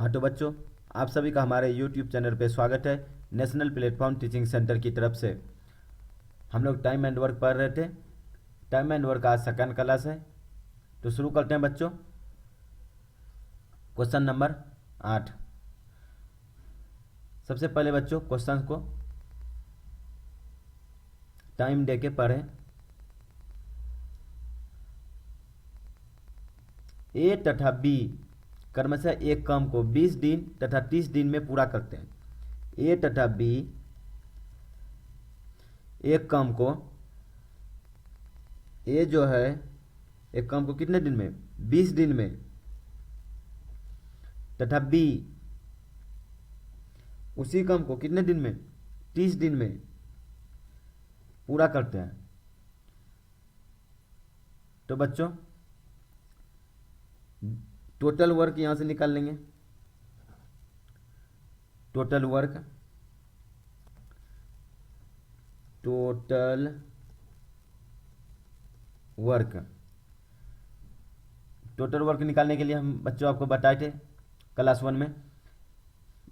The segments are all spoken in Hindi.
हाँ तो बच्चों, आप सभी का हमारे YouTube चैनल पे स्वागत है। नेशनल प्लेटफॉर्म टीचिंग सेंटर की तरफ से हम लोग टाइम एंड वर्क पढ़ रहे थे। टाइम एंड वर्क आज सेकंड क्लास है, तो शुरू करते हैं बच्चों। Question number 8। सबसे पहले बच्चों क्वेश्चन को टाइम दे के पढ़ें। ए तथा बी क्रमशः एक काम को 20 दिन तथा 30 दिन में पूरा करते हैं। ए तथा बी एक काम को, ए जो है एक काम को कितने दिन में, 20 दिन में, तथा बी उसी काम को कितने दिन में, 30 दिन में पूरा करते हैं। तो बच्चों टोटल वर्क यहां से निकाल लेंगे। टोटल वर्क निकालने के लिए हम बच्चों आपको बताए थे क्लास 1 में,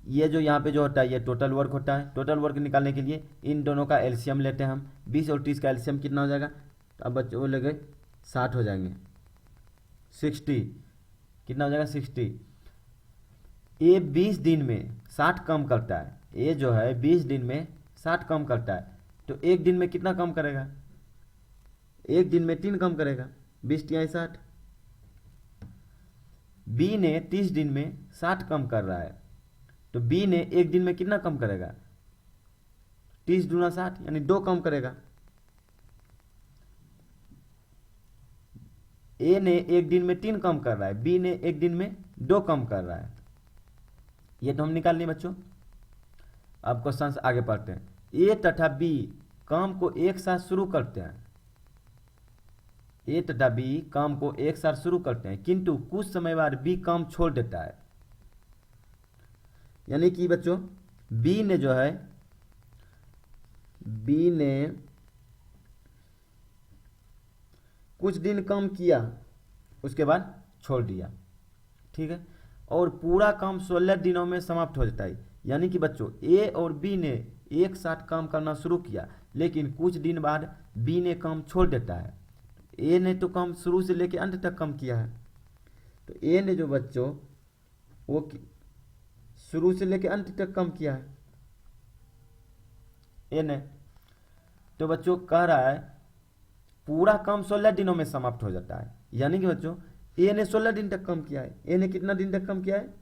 ये जो यहाँ पे जो होता है ये टोटल वर्क होता है। टोटल वर्क निकालने के लिए इन दोनों का एलसीएम लेते हैं हम। 20 और 30 का एलसीएम कितना हो जाएगा, तो अब बच्चों वो लगे 60 हो जाएंगे। 60 कितना हो जाएगा, 60। ए 20 दिन में 60 कम करता है। ए जो है 20 दिन में 60 कम करता है, तो एक दिन में कितना कम करेगा, एक दिन में 3 कम करेगा। 20 तिहाई 60। बी ने 30 दिन में 60 कम कर रहा है, तो बी ने एक दिन में कितना कम करेगा, 30 दूना 60 यानी 2 कम करेगा। ए ने एक दिन में 3 कम कर रहा है, बी ने एक दिन में 2 कम कर रहा है। ये तो हम निकाल लिए बच्चों। अब क्वेश्चन आगे पढ़ते हैं। ए तथा बी काम को एक साथ शुरू करते हैं। ए तथा बी काम को एक साथ शुरू करते हैं, किंतु कुछ समय बाद बी काम छोड़ देता है। यानी कि बच्चों बी ने जो है, बी ने कुछ दिन काम किया, उसके बाद छोड़ दिया, ठीक है, और पूरा काम 16 दिनों में समाप्त हो जाता है। यानी कि बच्चों ए और बी ने एक साथ काम करना शुरू किया, लेकिन कुछ दिन बाद बी ने काम छोड़ देता है। ए ने तो काम शुरू से लेकर अंत तक काम किया है, तो ए ने जो बच्चों वो शुरू से लेकर अंत तक काम किया है ए ने। तो बच्चों कह रहा है पूरा काम 16 दिनों में समाप्त हो जाता है। यानी कि बच्चों ए ने 16 दिन तक काम किया है। ए ने कितना दिन तक काम किया है,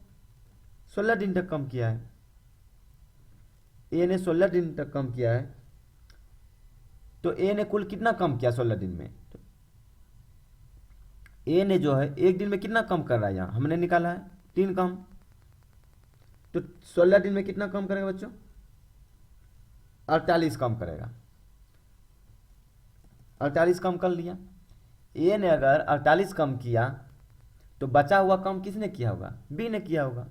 16 दिन तक काम किया है। ए ने 16 दिन तक काम किया है, तो ए ने कुल कितना काम किया 16 दिन में, तो ए ने जो है एक दिन में कितना कम कर रहा है, यहां हमने निकाला है 3 काम, तो 16 दिन में कितना कम करेगा बच्चों, 48 कम करेगा। 48 कम कर लिया। ए ने अगर 48 कम किया तो बचा हुआ काम किसने किया होगा, बी ने किया होगा।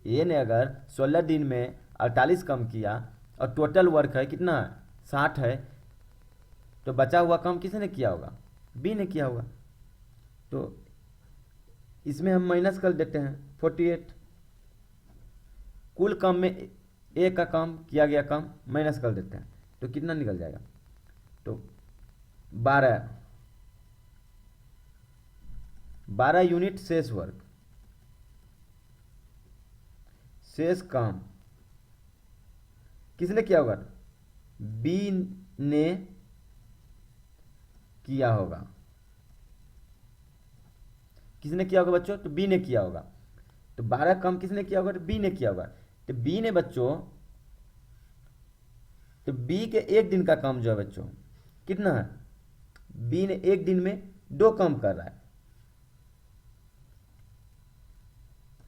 ए ने अगर 16 दिन में 48 कम किया और टोटल वर्क है कितना, 60 है, तो बचा हुआ काम किसने किया होगा, बी ने किया होगा। तो इसमें हम माइनस कर देते हैं 48। कुल काम में ए का काम किया गया काम माइनस कर देते हैं, तो कितना निकल जाएगा, तो 12 यूनिट शेष वर्क, शेष काम किसने किया होगा, बी ने किया होगा। किसने किया होगा बच्चों, तो बी ने किया होगा। तो 12 काम किसने किया होगा, तो बी ने किया होगा। तो बी ने बच्चों, तो बी के एक दिन का काम जो है बच्चों कितना है, बी ने एक दिन में 2 काम कर रहा है।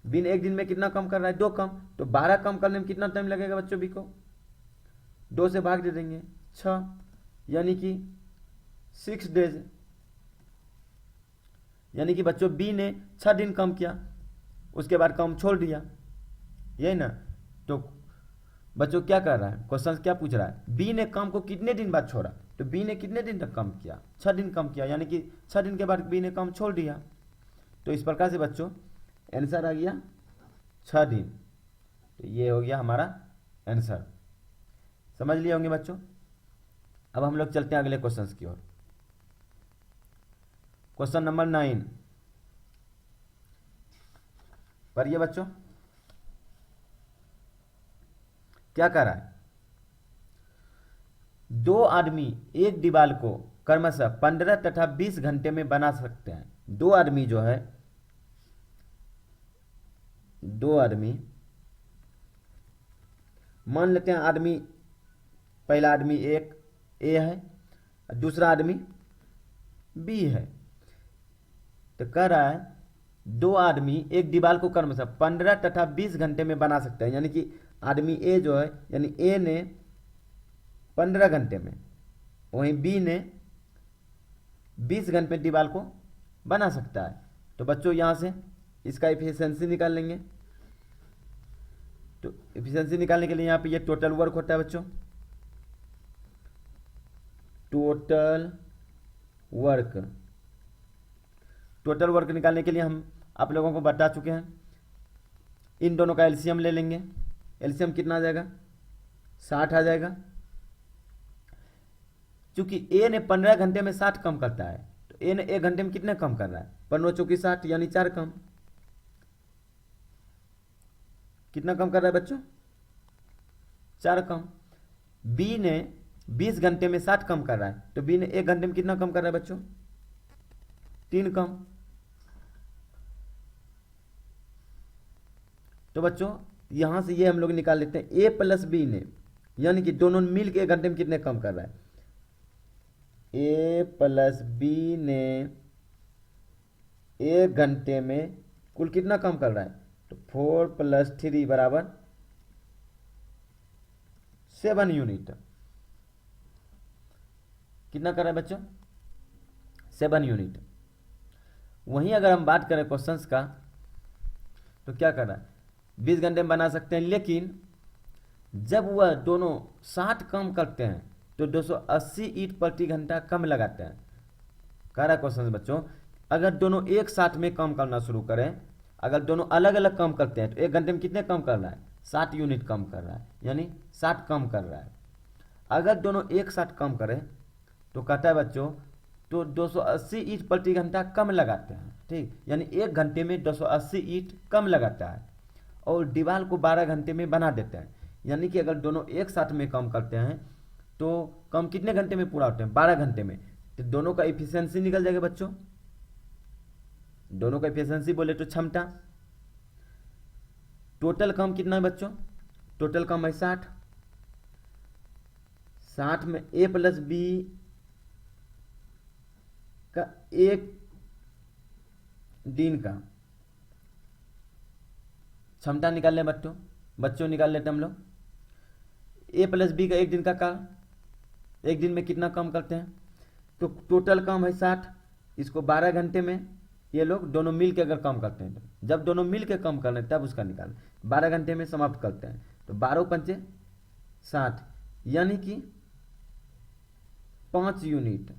बी ने एक दिन में कितना काम कर रहा है, 2 काम। तो 12 काम करने में कितना टाइम लगेगा बच्चों, बी को 2 से भाग दे देंगे 6, यानी कि 6 डेज। यानी कि बच्चों बी ने 6 दिन काम किया, उसके बाद काम छोड़ दिया, यही ना। तो बच्चों क्या कर रहा है, क्वेश्चन क्या पूछ रहा है, बी ने काम को कितने दिन बाद छोड़ा, तो बी ने कितने दिन तक काम किया, 6 दिन काम किया, यानी कि 6 दिन के बाद बी ने काम छोड़ दिया। तो इस प्रकार से बच्चों आंसर आ गया 6 दिन। तो ये हो गया हमारा आंसर। समझ लिए होंगे बच्चों। अब हम लोग चलते हैं अगले क्वेश्चन की ओर। क्वेश्चन नंबर 9 पढ़िए बच्चों, क्या कह रहा है। दो आदमी एक दीवार को क्रमशः 15 तथा 20 घंटे में बना सकते हैं। दो आदमी जो है, दो आदमी मान लेते हैं, आदमी पहला आदमी एक ए है, दूसरा आदमी बी है। तो कह रहा है दो आदमी एक दीवार को क्रमशः 15 तथा 20 घंटे में बना सकते हैं। यानी कि आदमी ए जो है, यानी ए ने 15 घंटे में, वहीं बी ने 20 घंटे में दीवार को बना सकता है। तो बच्चों यहाँ से इसका एफिशिएंसी निकाल लेंगे। तो एफिशिएंसी निकालने के लिए यहाँ पे ये टोटल वर्क होता है बच्चों, टोटल वर्क निकालने के लिए हम आप लोगों को बता चुके हैं। इन दोनों का एलसीएम ले लेंगे। एलसीएम कितना आ जाएगा, 60 आ जाएगा। चूंकि ए ने 15 घंटे में 60 कम करता है, तो ए ने 1 घंटे में कितने कम कर रहा है, 15 चौकी 60, यानी 4 कम। कितना कम कर रहा है बच्चों, 4 कम। बी ने 20 घंटे में 60 कम कर रहा है, तो बी ने 1 घंटे में कितना कम कर रहा है बच्चों, 3 कम। तो बच्चों यहां से ये हम लोग निकाल लेते हैं, ए प्लस बी ने, यानी कि दोनों मिल के 1 घंटे में कितने कम कर रहा है। ए प्लस बी ने 1 घंटे में कुल कितना कम कर रहा है, तो 4 + 3 = 7 यूनिट। कितना कर रहा है बच्चों, 7 यूनिट। वहीं अगर हम बात करें क्वेश्चंस का, तो क्या कर रहा है, 20 घंटे में बना सकते हैं, लेकिन जब वह दोनों 60 कम करते हैं तो 280 ईंट प्रति घंटा कम लगाते हैं। कह रहा है क्वेश्चन बच्चों, अगर दोनों एक साथ में कम करना शुरू करें, अगर दोनों अलग अलग कम करते हैं तो 1 घंटे में कितने कम कर रहा है, 60 यूनिट कम कर रहा है, यानी 60 कम कर रहा है। अगर दोनों एक साथ कम करें तो कहता है बच्चों, तो 280 ईंट प्रति घंटा कम लगाते हैं। ठीक, यानी 1 घंटे में 280 ईंट कम लगाता है और दीवार को 12 घंटे में बना देते हैं। यानी कि अगर दोनों एक साथ में कम करते हैं तो कम कितने घंटे में पूरा होते हैं, 12 घंटे में। तो दोनों का एफिशिएंसी निकल जाएगा बच्चों। दोनों का एफिशिएंसी बोले तो क्षमता। टोटल काम कितना है बच्चों, टोटल काम है 60। 60 में ए प्लस बी का 1 दिन का क्षमता निकाल लें बच्चों निकाल लेते हम लोग। ए प्लस बी का 1 दिन का काम, 1 दिन में कितना काम करते हैं, तो टोटल काम है 60। इसको 12 घंटे में ये लोग दोनों मिल के अगर काम करते हैं, तो जब दोनों मिल के काम कर रहे हैं तब उसका निकाल 12 घंटे में समाप्त करते हैं। तो 12 पंचे 60, यानी कि 5 यूनिट।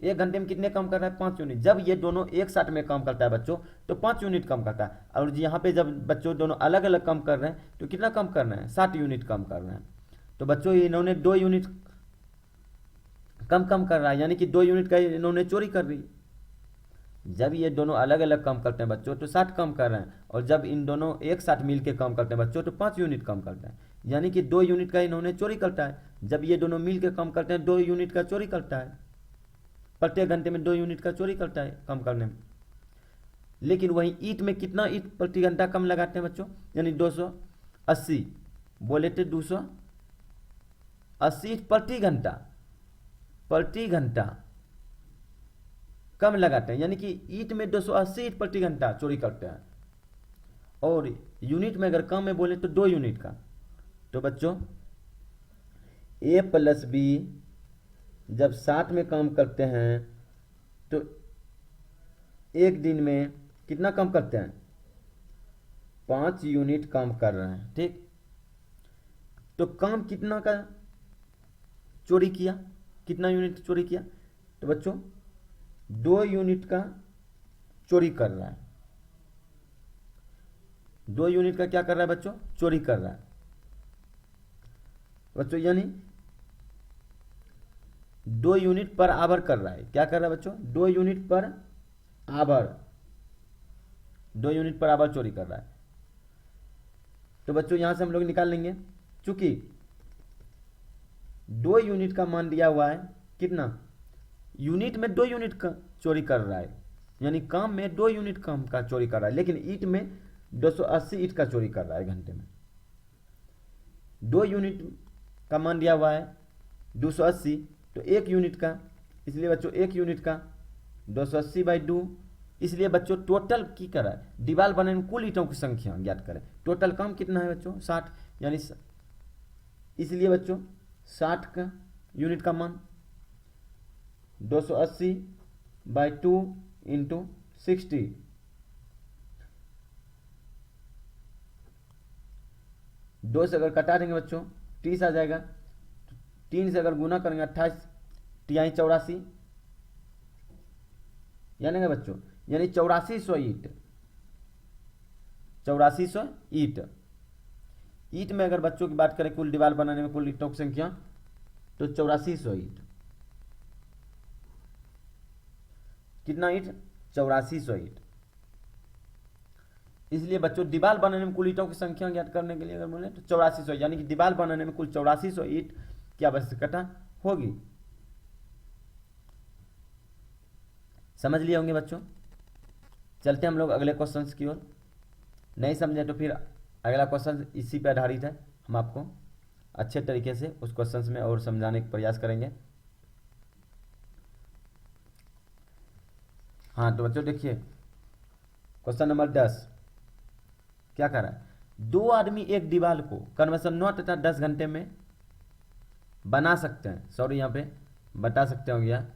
1 घंटे में कितने कम कर रहा है, 5 यूनिट। जब ये दोनों एक साथ में काम करता है बच्चों तो 5 यूनिट कम करता है। और यहाँ पे जब बच्चों दोनों अलग अलग कम कर रहे हैं तो कितना कम कर रहे हैं, 60 यूनिट कम कर रहे हैं। तो बच्चों इन्होंने 2 यूनिट कम कर रहा है, यानी कि 2 यूनिट का इन्होंने चोरी कर दी। जब ये दोनों अलग अलग कम करते हैं बच्चों तो 60 कम कर रहे हैं, और जब इन दोनों एक साथ मिल के कम करते हैं बच्चों तो 5 यूनिट कम करते हैं, यानी कि 2 यूनिट का इन्होंने चोरी करता है। जब ये दोनों मिल के कम करते हैं 2 यूनिट का चोरी करता है, प्रत्येक घंटे में 2 यूनिट का चोरी करता है कम करने में। लेकिन वहीं ईंट में कितना ईंट प्रति घंटा कम लगाते हैं बच्चों, यानी 280, बोले थे 280 ईंट प्रति घंटा कम लगाते हैं, यानी कि ईंट में 280 ईंट प्रति घंटा चोरी करते हैं। और यूनिट में अगर कम में बोले तो 2 यूनिट का। तो बच्चों ए प्लस बी जब 60 में काम करते हैं तो 1 दिन में कितना कम करते हैं, 5 यूनिट काम कर रहे हैं। ठीक, तो काम कितना का चोरी किया, कितना यूनिट चोरी किया, तो बच्चों 2 यूनिट का चोरी कर रहा है। 2 यूनिट का क्या कर रहा है बच्चों, चोरी कर रहा है बच्चों, यानी 2 यूनिट पर आवर कर रहा है। क्या कर रहा है बच्चों, 2 unit per hour, 2 unit per hour चोरी कर रहा है। तो बच्चों यहां से हम लोग निकाल लेंगे, चूंकि 2 यूनिट का मान दिया हुआ है कितना, यूनिट में 2 यूनिट का चोरी कर रहा है, यानी काम में 2 यूनिट काम का चोरी कर रहा है, लेकिन ईंट में 280 ईंट का चोरी कर रहा है घंटे में। 2 यूनिट का मान दिया हुआ है 280, तो 1 यूनिट का, इसलिए बच्चों 1 यूनिट का 280/2, इसलिए बच्चों टोटल की करा है, दीवार बनाने में कुल ईंटों की संख्या ज्ञात करें। टोटल काम कितना है बच्चों, 60, यानी इसलिए बच्चों 60 का यूनिट का मान 280/2 × 60, दो से अगर कटा देंगे बच्चों 30 आ जाएगा, 3 से अगर गुना करेंगे 28, तिहाई 84, यानी क्या बच्चों, यानी 8400 ईंट, 8400 ईंट। ईंट में अगर बच्चों की बात करें कुल दीवार बनाने में कुल ईंटों की संख्या, तो 8400 ईंट, कितना ईंट, 8400 ईंट। इसलिए बच्चों दीवार बनाने में कुल ईंटों की संख्या ज्ञात करने के लिए अगर बोले तो 8400, यानी कि दीवार बनाने में कुल 8400 ईंट की आवश्यकता होगी। समझ लिए होंगे बच्चों। चलते हम लोग अगले क्वेश्चन की ओर, नहीं समझे तो फिर अगला क्वेश्चन इसी पर आधारित है, हम आपको अच्छे तरीके से उस क्वेश्चन में और समझाने का प्रयास करेंगे। हाँ तो बच्चों देखिए क्वेश्चन नंबर 10 क्या कर रहा है, 2 आदमी एक दीवार को क्रमशः 9 तथा 10 घंटे में बना सकते हैं, सॉरी यहाँ पे बता सकते हो गया,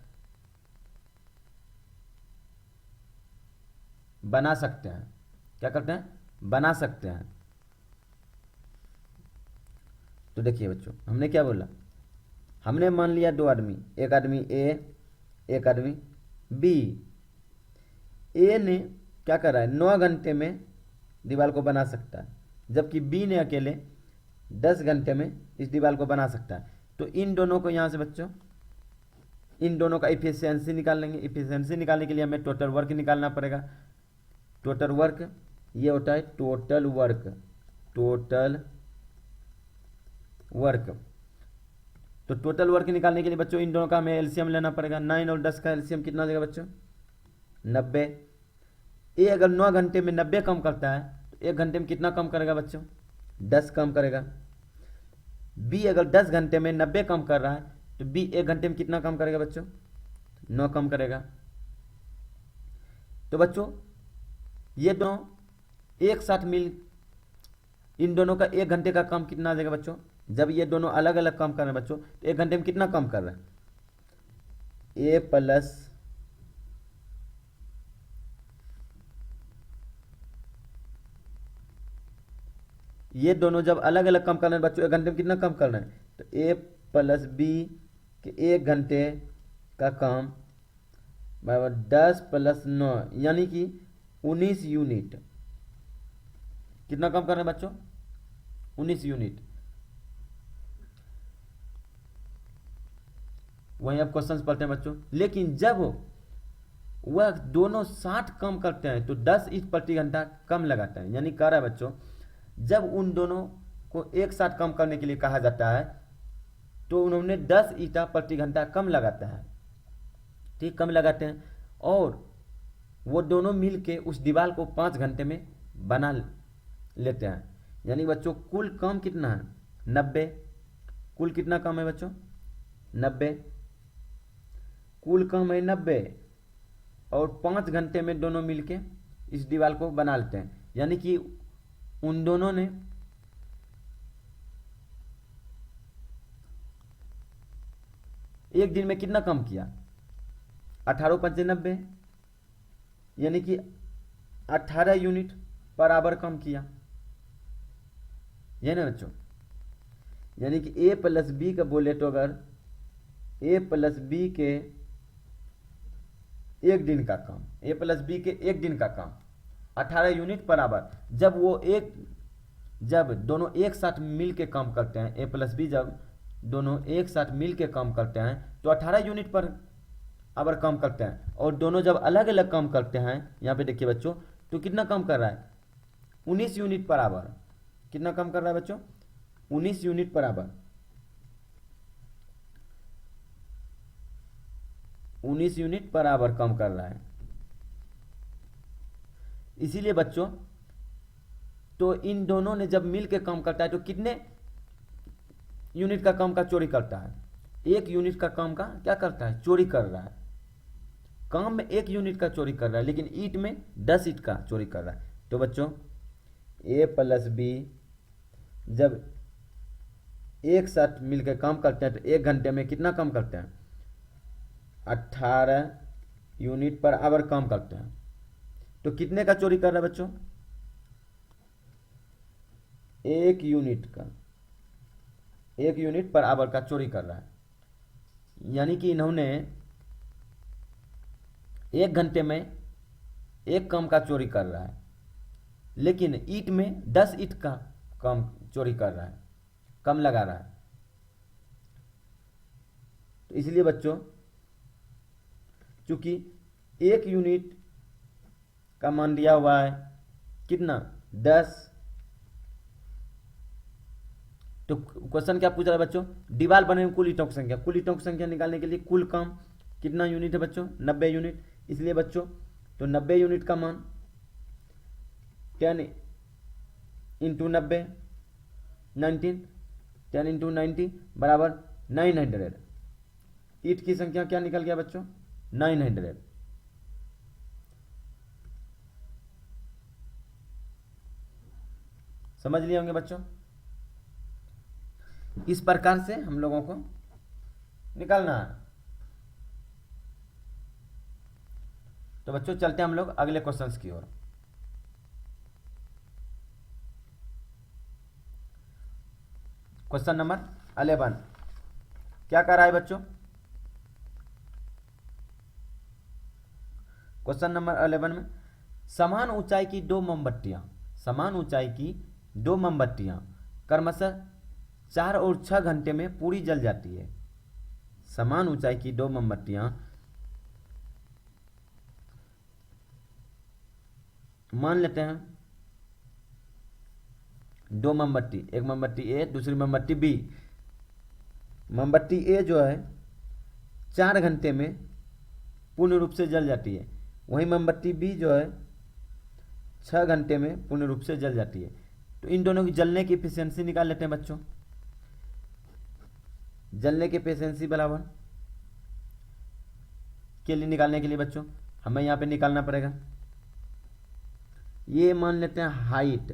बना सकते हैं, क्या करते हैं, बना सकते हैं। तो देखिए बच्चों हमने क्या बोला, हमने मान लिया 2 आदमी, एक आदमी ए, एक आदमी बी। ए ने क्या कर रहा है, 9 घंटे में दीवार को बना सकता है, जबकि बी ने अकेले 10 घंटे में इस दीवार को बना सकता है। तो इन दोनों को यहाँ से बच्चों, इन दोनों का इफिशियंसी निकाल लेंगे। इफिशियंसी निकालने के लिए हमें टोटल वर्क निकालना पड़ेगा। टोटल वर्क ये होता है टोटल वर्क, टोटल वर्क। तो टोटल वर्क निकालने के लिए बच्चों इन दोनों का हमें एलसीएम लेना पड़ेगा। 9 और 10 का एलसीएम कितना देगा बच्चों, 90। ए अगर 9 घंटे में 90 कम करता है तो 1 घंटे में कितना कम करेगा बच्चों, 10 कम करेगा। बी अगर 10 घंटे में 90 कम कर रहा है तो बी 1 घंटे में कितना कम करेगा बच्चों, 9 कम करेगा। तो बच्चों ये दोनों एक साथ मिल, इन दोनों का 1 घंटे का काम कितना आ जाएगा बच्चों, जब ये दोनों अलग अलग काम कर रहे हैं बच्चों तो 1 घंटे में कितना कम कर रहे हैं, ए प्लस ये दोनों जब अलग अलग कम कर रहे हैं बच्चों 1 घंटे में कितना कम कर रहे हैं, तो ए प्लस बी के 1 घंटे का काम बराबर 10 + 9 यानी कि 19 यूनिट। कितना कम कर रहे हैं बच्चों, 19 यूनिट। वहीं अब क्वेश्चन पढ़ते हैं बच्चों। लेकिन जब वह दोनों 60 कम करते हैं तो 10 ईंट प्रति घंटा कम लगाता है, यानी कह रहा है बच्चों जब उन दोनों को एक साथ कम करने के लिए कहा जाता है तो उन्होंने 10 ईंटा प्रति घंटा कम लगाता है, ठीक, कम लगाते हैं। और वो दोनों मिल के उस दीवार को 5 घंटे में बना लेते हैं, यानी बच्चों कुल काम कितना है, 90। कुल कितना काम है बच्चों, 90। कुल काम है 90 और 5 घंटे में दोनों मिलके इस दीवार को बना लेते हैं, यानी कि उन दोनों ने एक दिन में कितना कम किया, 18 × 5 = 90, यानी कि 18 यूनिट बराबर कम किया, ये ना बच्चों। यानी कि ए प्लस बी का बोले तो अगर ए प्लस बी के 1 दिन का काम, ए प्लस बी के 1 दिन का काम 18 यूनिट पर आवर। जब दोनों एक साथ मिल के काम करते हैं, ए प्लस बी जब दोनों एक साथ मिल के काम करते हैं तो 18 यूनिट पर आवर काम करते हैं। और दोनों जब अलग अलग काम करते हैं, यहाँ पे देखिए बच्चों, तो कितना काम कर रहा है? 19 यूनिट पर आवर। कितना काम कर रहा है बच्चों? 19 unit per hour. 19 unit per hour काम कर रहा है। इसीलिए बच्चों, तो इन दोनों ने जब मिल के काम करता है तो कितने यूनिट का काम का चोरी करता है? 1 यूनिट का काम का क्या करता है? चोरी कर रहा है। काम में 1 यूनिट का चोरी कर रहा है, लेकिन ईंट में 10 ईंट का चोरी कर रहा है। तो बच्चों, ए प्लस बी जब एक साथ मिलकर काम करते हैं तो 1 घंटे में कितना काम करते हैं? 18 यूनिट पर आवर काम करते हैं। तो कितने का चोरी कर रहा है बच्चों? 1 यूनिट का, 1 यूनिट पर आवर का चोरी कर रहा है। यानी कि इन्होंने 1 घंटे में 1 काम का चोरी कर रहा है, लेकिन ईंट में 10 ईंट का काम चोरी कर रहा है, कम लगा रहा है। तो इसलिए बच्चों, चूंकि 1 यूनिट का मान दिया हुआ है कितना? 10। तो क्वेश्चन क्या पूछ रहा है बच्चों? दीवार बने हुए कुल ईंटों की संख्या। कुल ईंटों की संख्या निकालने के लिए कुल काम कितना यूनिट है बच्चों? 90 यूनिट। इसलिए बच्चों, तो 90 यूनिट का मान 10 इंटू 90, 19, 10 इंटू 90 बराबर 900। ईंट की संख्या क्या निकल गया बच्चों? 900। समझ लिए होंगे बच्चों। इस प्रकार से हम लोगों को निकालना है। तो बच्चों, चलते हैं हम लोग अगले क्वेश्चंस की ओर। क्वेश्चन नंबर 11 क्या कर रहा है बच्चों? क्वेश्चन नंबर 11 में समान ऊंचाई की 2 मोमबत्तियां क्रमशः 4 और 6 घंटे में पूरी जल जाती है। समान ऊंचाई की 2 मोमबत्तियां, मान लेते हैं 2 मोमबत्ती, एक मोमबत्ती ए, दूसरी मोमबत्ती बी। मोमबत्ती ए जो है 4 घंटे में पूर्ण रूप से जल जाती है, वहीं मोमबत्ती बी जो है 6 घंटे में पूर्ण रूप से जल जाती है। तो इन दोनों की जलने की एफिशिएंसी निकाल लेते हैं बच्चों। जलने की एफिशिएंसी बराबर के लिए निकालने के लिए बच्चों हमें यहाँ पे निकालना पड़ेगा, ये मान लेते हैं हाइट,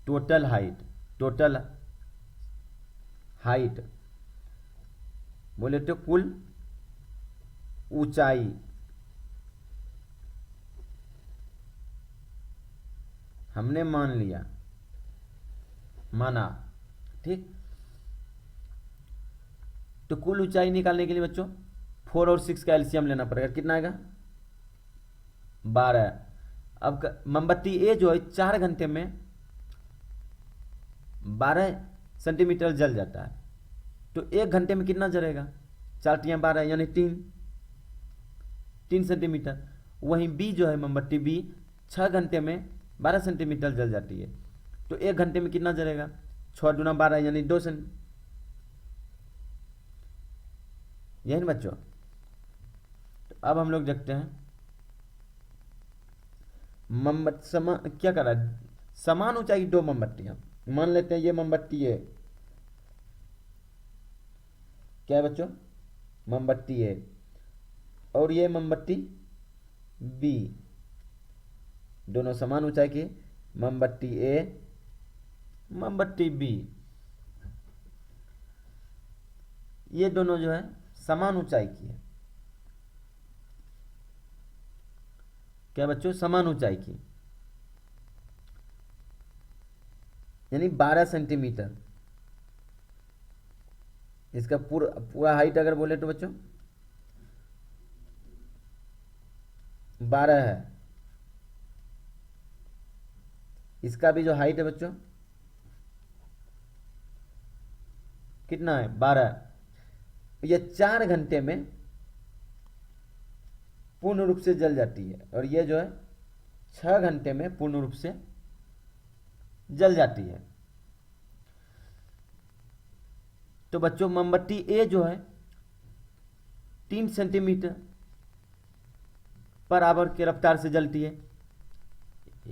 टोटल हाइट बोले तो कुल ऊंचाई, हमने माना, ठीक। तो कुल ऊंचाई निकालने के लिए बच्चों 4 और 6 का एलसीएम लेना पड़ेगा। कितना आएगा? 12। अब मोमबत्ती ए जो है 4 घंटे में 12 सेंटीमीटर जल जाता है, तो 1 घंटे में कितना जलेगा? 4 × 12 यानी 3 सेंटीमीटर। वहीं बी जो है मोमबत्ती बी 6 घंटे में 12 सेंटीमीटर जल जाती है, तो 1 घंटे में कितना जलेगा? 6 × 12 यानी 2 सेंटीमीटर। यही ना बच्चों। तो अब हम लोग देखते हैं क्या कर रहा है? समान ऊंचाई 2 मोमबत्तियां, मान लेते हैं ये मोमबत्ती है, क्या है बच्चों? मोमबत्ती है, और ये मोमबत्ती बी, दोनों समान ऊंचाई की। मोमबत्ती ए, मोमबत्ती बी, ये दोनों जो है समान ऊंचाई की है। क्या बच्चों? समान ऊंचाई की, यानी 12 सेंटीमीटर। इसका पूरा हाइट अगर बोले तो बच्चों 12 है, इसका भी जो हाइट है बच्चों कितना है 12। ये 4 घंटे में पूर्ण रूप से जल जाती है और ये जो है 6 घंटे में पूर्ण रूप से जल जाती है। तो बच्चों मोमबत्ती ए जो है 3 सेंटीमीटर पर आवर के रफ्तार से जलती है।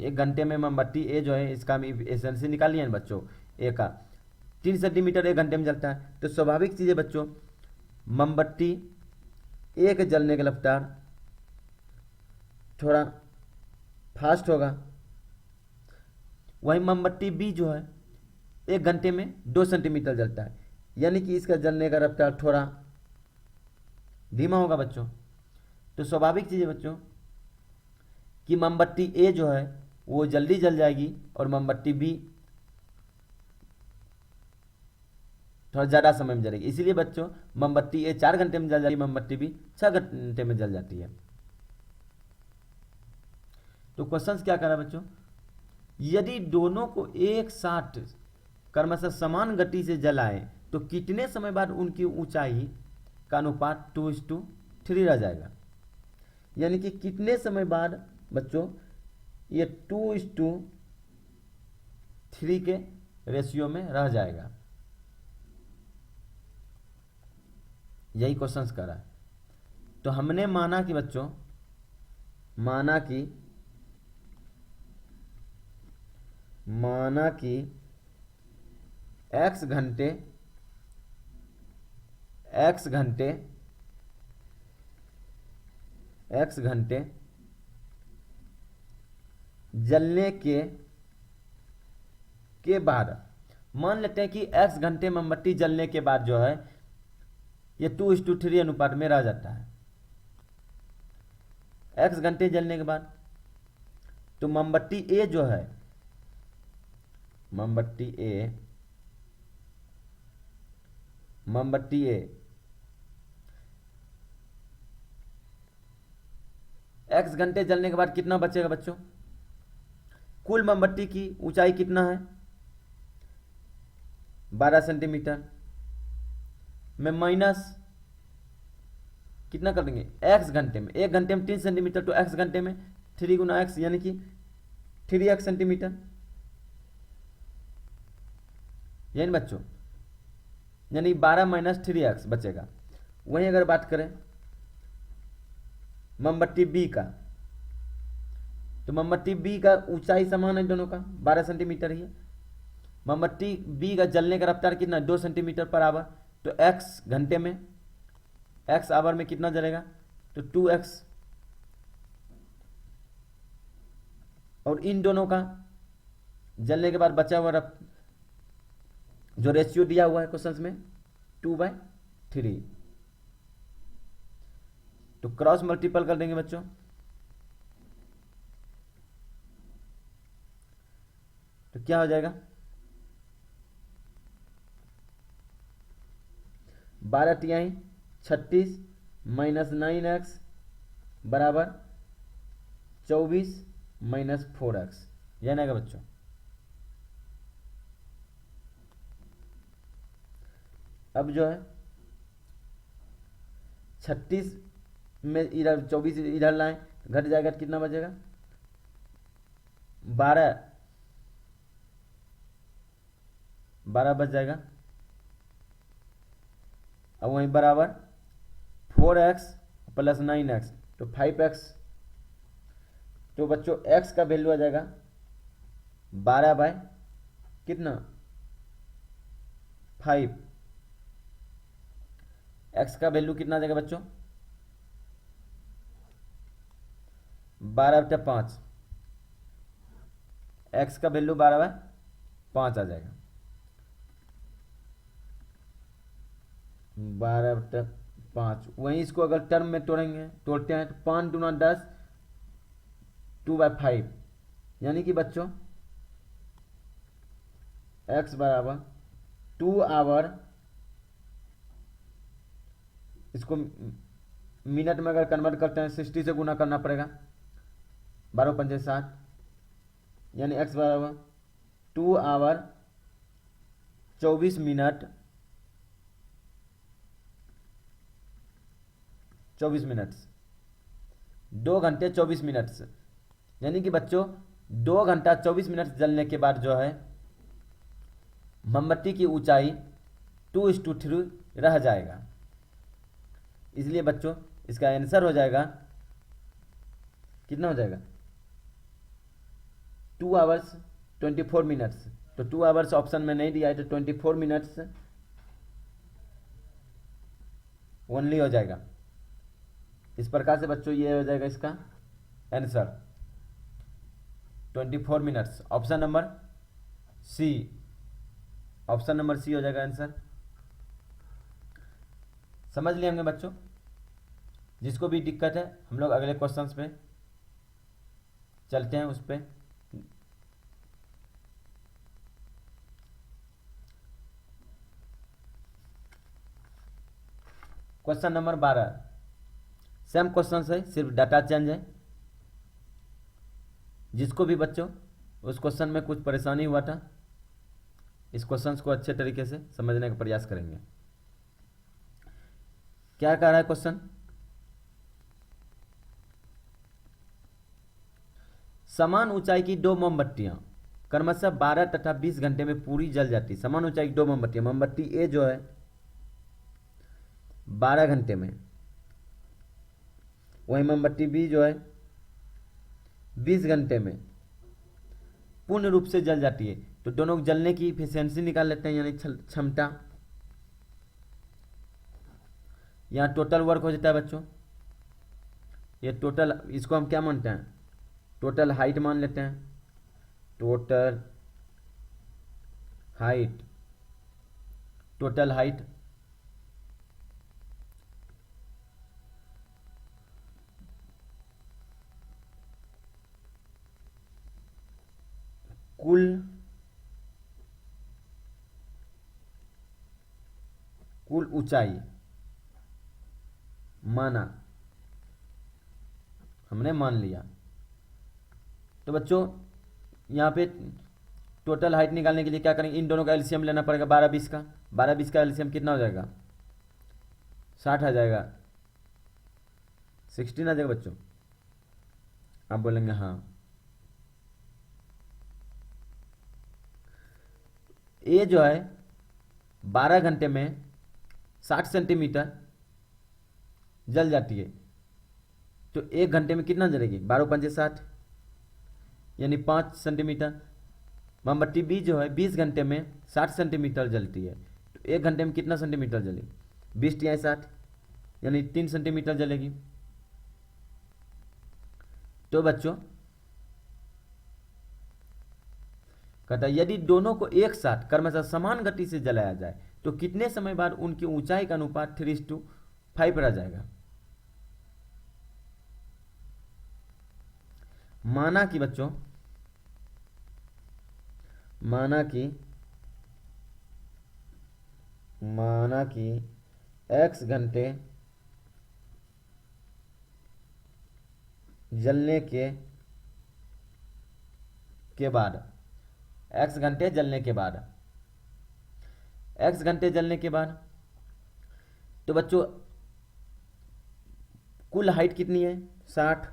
1 घंटे में मोमबत्ती ए जो है, इसका हम एसेंसी निकालिए ना बच्चों, ए का 3 सेंटीमीटर 1 घंटे में जलता है। तो स्वाभाविक चीज़ है बच्चों, मोमबत्ती ए के जलने की रफ्तार थोड़ा फास्ट होगा। वहीं मोमबत्ती बी जो है 1 घंटे में 2 सेंटीमीटर जलता है, यानी कि इसका जलने का रफ्तार थोड़ा धीमा होगा बच्चों। तो स्वाभाविक चीज़ है बच्चों कि मोमबत्ती ए जो है वो जल्दी जल जाएगी और मोमबत्ती बी थोड़ा ज़्यादा समय में जलेगी। इसीलिए बच्चों मोमबत्ती ए 4 घंटे में जल जाती है, मोमबत्ती बी 6 घंटे में जल जाती है। तो क्वेश्चन क्या कर रहा है बच्चों, यदि दोनों को एक साथ क्रमशः समान गति से जलाएं तो कितने समय बाद उनकी ऊंचाई का अनुपात 2:3 रह जाएगा। यानी कि कितने समय बाद बच्चों ये 2:3 के रेशियो में रह जाएगा, यही क्वेश्चन कर रहा है। तो हमने माना कि बच्चों माना कि x घंटे जलने के बाद, मान लेते हैं कि x घंटे मोमबत्ती जलने के बाद जो है ये 2:3 अनुपात में रह जाता है। x घंटे जलने के बाद तो मोमबत्ती ए जो है, मोमबत्ती ए x घंटे जलने के बाद कितना बचेगा बच्चों, कुल मोमबत्ती की ऊंचाई कितना है 12 सेंटीमीटर में माइनस कितना कर देंगे x घंटे में, 1 घंटे में 3 सेंटीमीटर तो x घंटे में 3 गुना x यानी कि 3x सेंटीमीटर, यानी बच्चों यानी 12 माइनस 3x बचेगा। वहीं अगर बात करें मोमबत्ती बी का, तो मोमबत्ती बी का ऊंचाई समान है दोनों का 12 सेंटीमीटर ही है। मोमबत्ती बी का जलने का रफ्तार कितना 2 सेंटीमीटर पर आवर, तो x घंटे में x आवर में कितना जलेगा तो 2x, और इन दोनों का जलने के बाद बचा हुआ जो रेशियो दिया हुआ है क्वेश्चन में 2/3, तो क्रॉस मल्टीपल कर देंगे बच्चों, तो क्या हो जाएगा 12 तिहाई 36 माइनस 9x बराबर 24 माइनस 4x, यह ना बच्चों। अब जो है 36 में इधर 24 इधर लाएं, घट जाएगा तो कितना बचेगा 12 बच जाएगा। अब वहीं बराबर 4x प्लस 9x तो 5x, तो बच्चों x का वैल्यू आ जाएगा 12 बाय कितना 5, x का वैल्यू कितना आ जाएगा बच्चों 12/5, x का वैल्यू 12/5 आ जाएगा, 12/5। वहीं इसको अगर टर्म में तोड़ते हैं तो 5 दूना 10, 2/5, यानी कि बच्चों x बराबर 2 आवर, इसको मिनट में अगर कन्वर्ट करते हैं 60 से गुना करना पड़ेगा, 12×5 = 60, यानी x बराबर 2 आवर 24 मिनट 24 मिनट 2 घंटे 24 मिनट से, यानी कि बच्चों 2 घंटा 24 मिनट जलने के बाद जो है मोमबत्ती की ऊंचाई 2:3 रह जाएगा। इसलिए बच्चों इसका आंसर हो जाएगा, कितना हो जाएगा, 2 आवर्स 24 मिनट्स। तो 2 आवर्स ऑप्शन में नहीं दिया है, तो 24 मिनट्स ओनली हो जाएगा। इस प्रकार से बच्चों ये हो जाएगा इसका answer 24 minutes. Option number C, option number C हो जाएगा आंसर। समझ लिए होंगे बच्चों। जिसको भी दिक्कत है हम लोग अगले क्वेश्चंस पे चलते हैं। उस पे क्वेश्चन नंबर 12 सेम क्वेश्चन है, सिर्फ डाटा चेंज है। जिसको भी बच्चों उस क्वेश्चन में कुछ परेशानी हुआ था, इस क्वेश्चन को अच्छे तरीके से समझने का प्रयास करेंगे। क्या कह रहा है क्वेश्चन, समान ऊंचाई की 2 मोमबत्तियां क्रमशः 12 तथा 20 घंटे में पूरी जल जाती। समान ऊंचाई की 2 मोमबत्तियां, मोमबत्ती ए जो है 12 घंटे में, वही मोमबत्ती बी जो है 20 घंटे में पूर्ण रूप से जल जाती है। तो दोनों जलने की इफिशियंसी निकाल लेते हैं, यानी क्षमता। यहाँ टोटल वर्क हो जाता है बच्चों, ये टोटल, इसको हम क्या मानते हैं, टोटल हाइट मान लेते हैं। टोटल हाइट, टोटल हाइट कुल ऊंचाई माना, हमने मान लिया। तो बच्चों यहाँ पे टोटल हाइट निकालने के लिए क्या करेंगे, इन दोनों का एलसीएम लेना पड़ेगा। 12-20 का, 12-20 का एलसीएम कितना हो जाएगा, 60 आ जाएगा, 16 आ जाएगा बच्चों। आप बोलेंगे हाँ। ये जो है 12 घंटे में 60 सेंटीमीटर जल जाती है। तो 1 घंटे में कितना जलेगी, 12×5 = 60, यानी 5 सेंटीमीटर। मोमबत्ती बी जो है 20 घंटे में 60 सेंटीमीटर जलती है। तो 1 घंटे में कितना सेंटीमीटर जलेगी, 20×60, यानी 3 सेंटीमीटर जलेगी। तो बच्चों कहता है यदि दोनों को एक साथ क्रमशः समान गति से जलाया जाए तो कितने समय बाद उनकी ऊंचाई का अनुपात 3:5 रह जाएगा। माना कि बच्चों, माना कि x घंटे जलने के बाद, x घंटे जलने के बाद, x घंटे जलने के बाद, तो बच्चों कुल हाइट कितनी है, 60।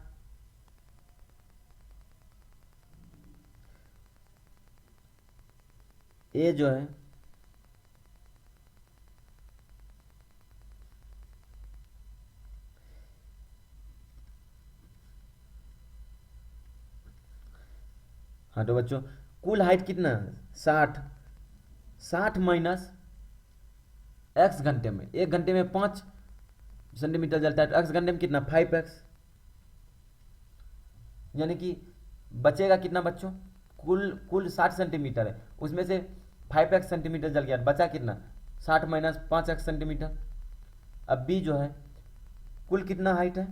ए जो है हाँ, तो बच्चों कुल हाइट कितना है, 60। 60 माइनस x घंटे में, 1 घंटे में 5 सेंटीमीटर जलता है, तो x घंटे में कितना, 5x, यानी कि बचेगा कितना बच्चों, कुल 60 सेंटीमीटर है, उसमें से 5x सेंटीमीटर जल गया, बचा कितना, 60 माइनस 5x सेंटीमीटर। अब b जो है कुल कितना हाइट है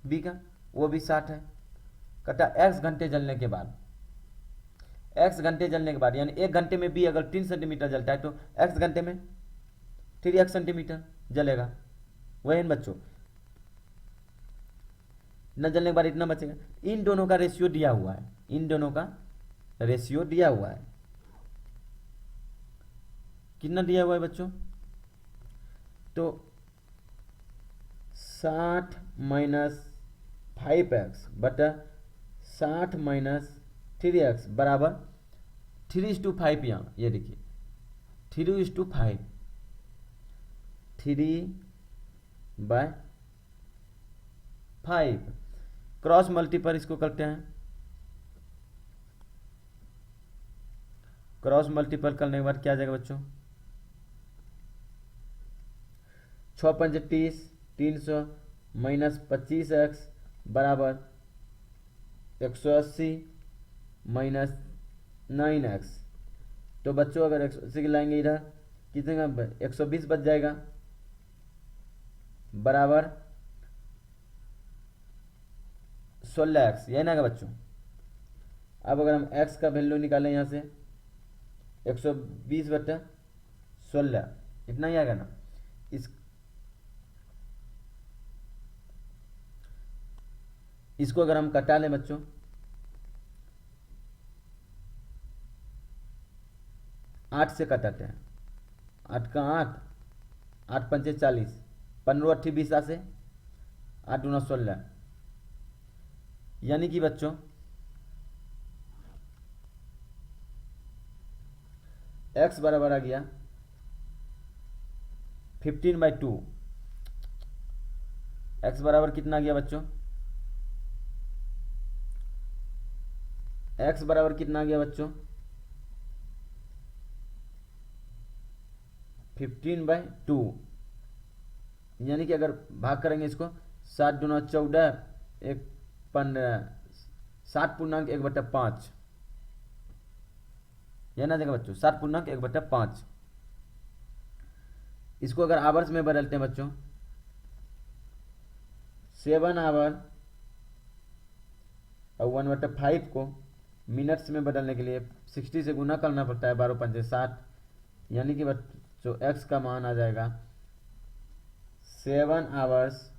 b का, वो भी 60 है। कहता x घंटे जलने के बाद, x घंटे जलने के बाद, यानी 1 घंटे में b अगर 3 सेंटीमीटर जलता है तो x घंटे में 3x सेंटीमीटर जलेगा। वही बच्चों इतना जलने के बाद इतना बचेगा। इन दोनों का रेशियो दिया हुआ है, इन दोनों का रेशियो दिया हुआ है। कितना दिया हुआ है बच्चों? तो 60 माइनस 5x बटा 60 माइनस 3x बराबर 3:5। यहाँ ये देखिए 3:5, 3/5। क्रॉस मल्टीपल इसको करते हैं, क्रॉस मल्टीपल करने के बाद क्या आ जाएगा बच्चों? 6×5 30, 300 माइनस 25x बराबर 180 माइनस 9x। तो बच्चों अगर 180 के लाएंगे इधर कितने का 120 बच जाएगा बराबर 16x, यही ना का बच्चों। अब अगर हम x का वैल्यू निकालें यहाँ से 120/16 इतना ही आएगा ना। इसको अगर हम कटा लें बच्चों, 8 से कटाते हैं, 8 का 8, 8×5 40, 15 20 से 8 × 16, यानी कि बच्चों x बराबर आ गया 15/2। x बराबर कितना आ गया बच्चों? x बराबर कितना आ गया बच्चों? 15/2, यानी कि अगर भाग करेंगे इसको 7 दूना 14, 1 15, 7.1/5, यह ना देगा बच्चों 7.1/5। इसको अगर आवर्स में बदलते हैं बच्चों, 7 आवर और 1/5 को मिनट्स में बदलने के लिए 60 से गुना करना पड़ता है, 12×5 60, यानी कि बच्चों x का मान आ जाएगा 7 आवर्स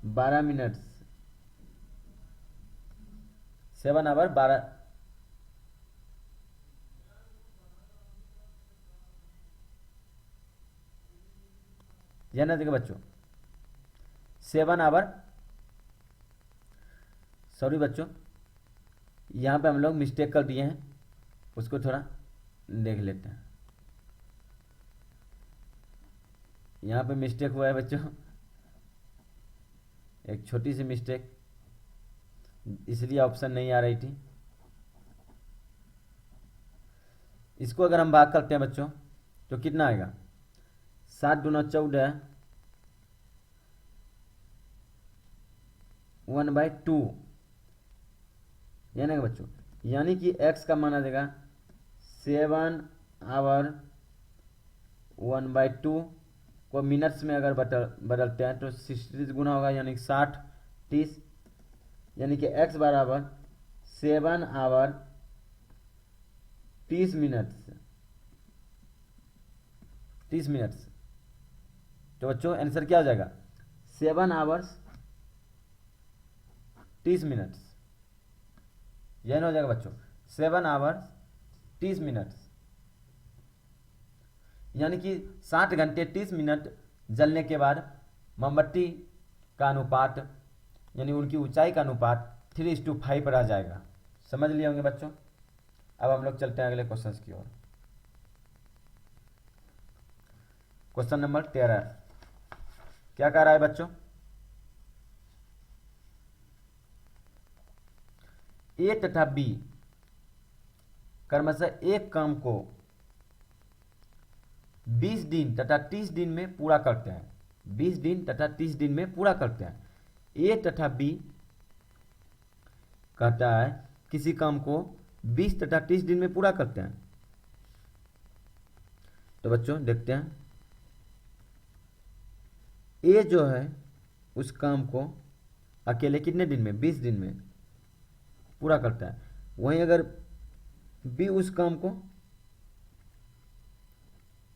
12 मिनट्स, 7 आवर 12, यह ना देखिए बच्चों 7 आवर, सॉरी बच्चों यहाँ पे हम लोग मिस्टेक कर दिए हैं, उसको थोड़ा देख लेते हैं। यहाँ पे मिस्टेक हुआ है बच्चों, एक छोटी सी मिस्टेक, इसलिए ऑप्शन नहीं आ रही थी। इसको अगर हम भाग करते हैं बच्चों तो कितना आएगा? 7 दूना 14, 1/2, यानी कि बच्चों यानी कि x का मान आ जाएगा 7 आवर 1/2 को मिनट्स में अगर बदलते हैं तो 60 गुना होगा, यानी कि 60 30, यानी कि x बराबर 7 आवर 30 मिनट्स, 30 मिनट्स। तो बच्चों आंसर क्या हो जाएगा? 7 आवर्स 30 मिनट्स, यह हो जाएगा बच्चों 7 आवर्स 30 मिनट्स, यानी कि 60 घंटे 30 मिनट जलने के बाद मोमबत्ती का अनुपात यानी उनकी ऊंचाई का अनुपात 3:5 पर आ जाएगा। समझ लिए होंगे बच्चों। अब हम लोग चलते हैं अगले क्वेश्चन की ओर। क्वेश्चन नंबर 13 क्या कह रहा है बच्चों? ए तथा बी क्रमशः एक काम को 20 दिन तथा 30 दिन में पूरा करते हैं, 20 दिन तथा 30 दिन में पूरा करते हैं। ए तथा बी कहता है किसी काम को 20 तथा 30 दिन में पूरा करते हैं। तो बच्चों देखते हैं, ए जो है उस काम को अकेले कितने दिन में? 20 दिन में पूरा करता है। वहीं अगर बी उस काम को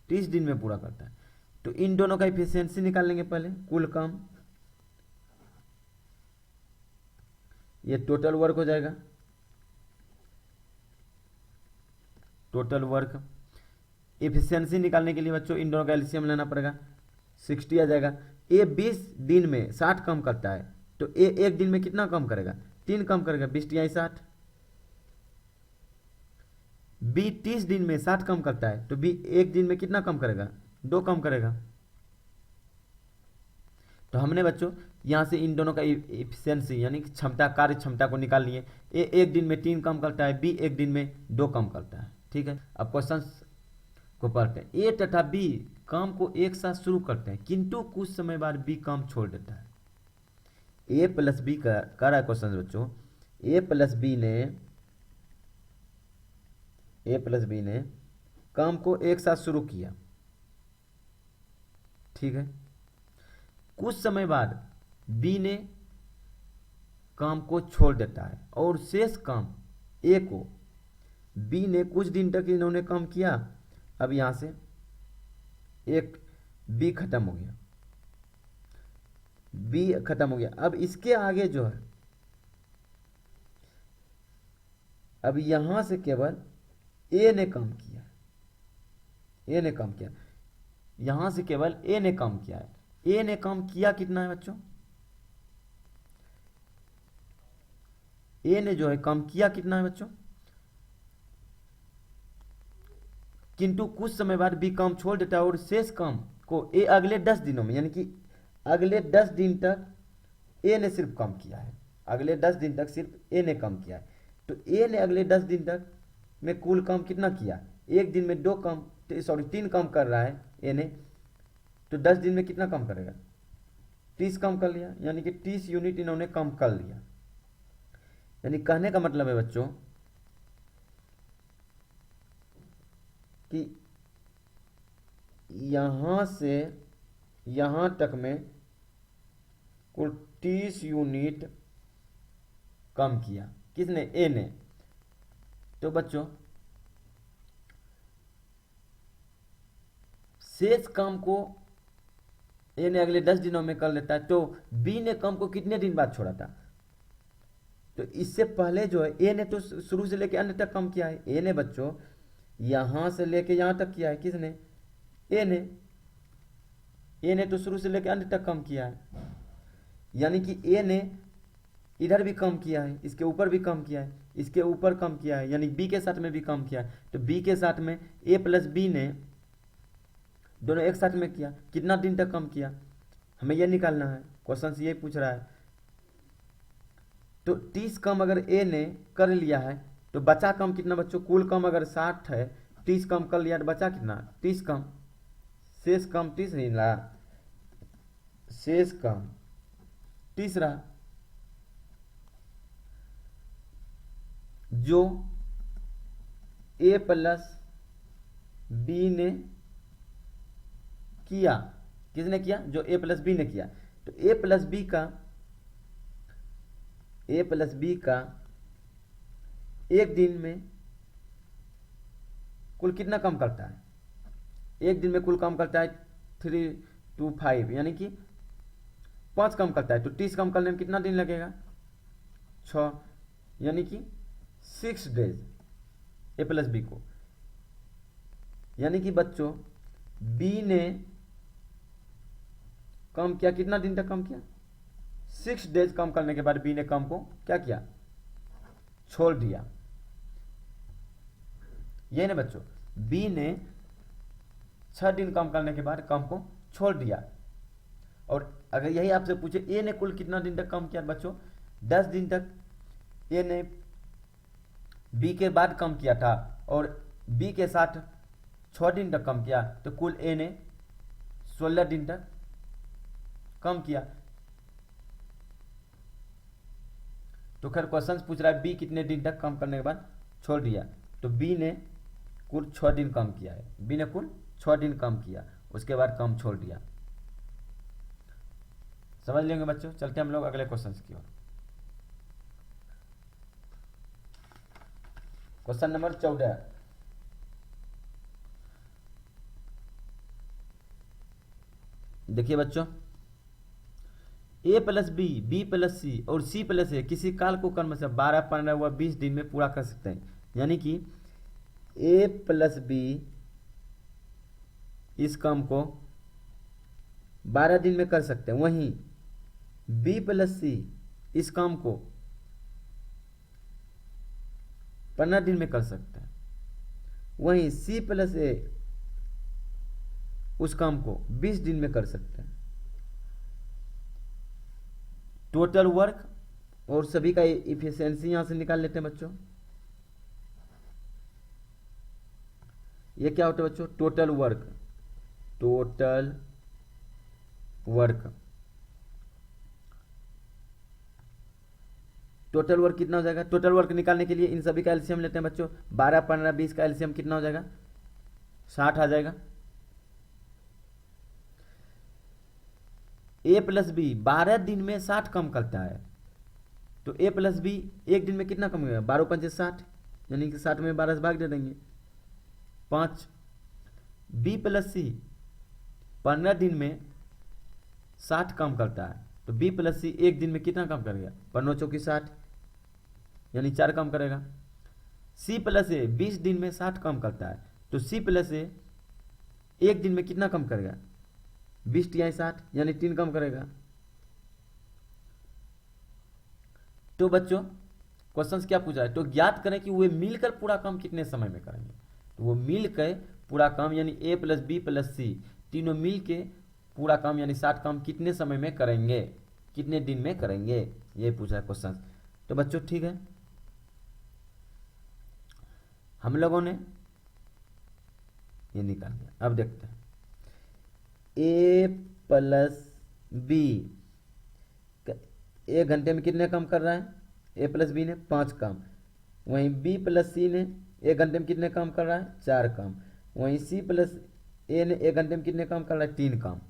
30 दिन में पूरा करता है, तो इन दोनों का इफिशियंसी निकाल लेंगे पहले, कुल काम, ये टोटल वर्क हो जाएगा, टोटल वर्क। इफिशियंसी निकालने के लिए बच्चों इन दोनों का एलसीएम लेना पड़ेगा, 60 आ जाएगा। ए 20 दिन में 60 कम करता है, तो ए एक दिन में कितना कम करेगा, 3 कम करेगा, 20 × 60। बी 30 दिन में 60 कम करता है, तो बी एक दिन में कितना कम करेगा, 2 कम करेगा। तो हमने बच्चों यहाँ से इन दोनों का इफिशियंसी यानी कि क्षमता, कार्य क्षमता को निकाल लिए। ए एक दिन में 3 कम करता है, बी एक दिन में 2 कम करता है। ठीक है, अब क्वेश्चन को पढ़ते हैं। ए तथा बी काम को एक साथ शुरू करते हैं, किंतु कुछ समय बाद बी काम छोड़ देता है। ए प्लस बी का कर रहा है क्वेश्चन बच्चों, ए प्लस बी ने काम को एक साथ शुरू किया, ठीक है। कुछ समय बाद बी ने काम को छोड़ देता है और शेष काम ए को बी ने कुछ दिन तक इन्होंने काम किया। अब यहां से एक बी खत्म हो गया, बी खत्म हो गया। अब इसके आगे जो है, अब यहां से केवल ए ने काम किया, ए ने काम किया, यहां से केवल ए ने काम किया है। ए ने काम किया कितना है बच्चों, ए ने जो है काम किया कितना है बच्चों, किंतु कुछ समय बाद बी काम छोड़ देता है और शेष काम को ए अगले 10 दिनों में, यानी कि अगले 10 दिन तक ए ने सिर्फ काम किया है, अगले 10 दिन तक सिर्फ ए ने काम किया है। तो ए ने अगले 10 दिन तक में कुल काम कितना किया, एक दिन में 3 काम कर रहा है ए ने, तो 10 दिन में कितना काम करेगा, 30 काम कर लिया, यानी कि 30 यूनिट इन्होंने काम कर लिया। यानी कहने का मतलब है बच्चों कि यहां से यहां तक में कुल 30 यूनिट कम किया, किसने, ए ने। तो बच्चों शेष काम को ए ने अगले 10 दिनों में कर लेता है, तो बी ने काम को कितने दिन बाद छोड़ा था, तो इससे पहले जो है ए ने तो शुरू से लेकर अंत तक काम किया है। ए ने बच्चों यहां से लेके यहां तक किया है, किसने, ए ने तो शुरू से लेकर अंत तक काम किया है। यानी कि ए ने इधर भी कम किया है, इसके ऊपर भी कम किया है, इसके ऊपर कम किया है, यानी बी के साथ में भी कम किया है। तो बी के साथ में ए प्लस बी ने दोनों एक साथ में किया, कितना दिन तक कम किया, हमें यह निकालना है, क्वेश्चन ये पूछ रहा है। तो 30 कम अगर ए ने कर लिया है तो बचा कम कितना बच्चों, कुल कम अगर 60 है, 30 कम कर लिया तो बचा कितना, 30 कम, शेष कम 30 नहीं रहा, शेष कम 30 रहा, जो ए प्लस बी ने किया, किसने किया, जो ए प्लस बी ने किया। तो ए प्लस बी का एक दिन में कुल कितना कम करता है, एक दिन में कुल कम करता है 3 to 5, यानी कि 5 कम करता है। तो 30 कम करने में कितना दिन लगेगा, 6, यानी कि 6 डेज ए प्लस बी को। यानी कि बच्चों बी ने कम किया, कितना दिन तक कम किया, 6 डेज कम करने के बाद बी ने काम को क्या किया, छोड़ दिया। ये ना बच्चों, बी ने 6 दिन काम करने के बाद काम को छोड़ दिया। और अगर यही आपसे पूछे ए ने कुल कितना दिन तक काम किया बच्चों, 10 दिन तक ए ने बी के बाद काम किया था और बी के साथ 6 दिन तक काम किया, तो कुल ए ने 16 दिन तक कम किया। तो खैर क्वेश्चन पूछ रहा है बी कितने दिन तक काम करने के बाद छोड़ दिया, तो बी ने कुल 6 दिन काम किया है, बी ने कुल 6 दिन काम किया, उसके बाद काम छोड़ दिया। समझ लेंगे बच्चों। चलते हम लोग अगले क्वेश्चन की ओर। क्वेश्चन नंबर 14, देखिए बच्चों, ए प्लस बी, बी प्लस सी और सी प्लस ए किसी काल को कर्म से 12, 15 व 20 दिन में पूरा कर सकते हैं। यानी कि ए प्लस बी इस काम को 12 दिन में कर सकते हैं, वहीं बी प्लस सी इस काम को 15 दिन में कर सकते हैं, वहीं सी प्लस ए उस काम को 20 दिन में कर सकते हैं। टोटल वर्क और सभी का इफिशियंसी यहां से निकाल लेते हैं बच्चों। ये क्या होता है बच्चों? Total work, total work, total work कितना हो जाएगा? टोटल वर्क निकालने के लिए इन सभी का एलसीएम लेते हैं बच्चों। 12, 15, 20 का एलसीएम कितना हो जाएगा? 60 आ जाएगा। ए प्लस बी 12 दिन में 60 कम करता है, तो ए प्लस बी एक दिन में कितना कम होगा? 12 पंचे 60, यानी कि 60 में 12 से भाग दे देंगे 5। बी प्लस सी 15 दिन में 60 कम करता है, तो बी प्लस सी एक दिन में कितना कम करेगा? 15 चौकी 60, यानी 4 कम करेगा। सी प्लस ए 20 दिन में 60 कम करता है, तो सी प्लस ए एक दिन में कितना कम करेगा? 20 तिहाई 60, यानी 3 कम करेगा। तो बच्चों क्वेश्चन क्या पूछा है? तो ज्ञात करें कि वे मिलकर पूरा काम कितने समय में करेंगे। तो वो मिलकर पूरा काम यानी ए प्लस बी प्लस सी तीनों मिल के पूरा काम यानी 60 काम कितने समय में करेंगे, कितने दिन में करेंगे, ये पूछा है क्वेश्चन। तो बच्चों ठीक है, हम लोगों ने ये निकाल दिया। अब देखते हैं, ए प्लस बी 1 घंटे में कितने काम कर रहा है? ए प्लस बी ने 5 काम। वहीं बी प्लस सी ने 1 घंटे में कितने काम कर रहा है? 4 काम। वहीं सी प्लस ए ने 1 घंटे में कितने काम कर रहा है? 3 काम।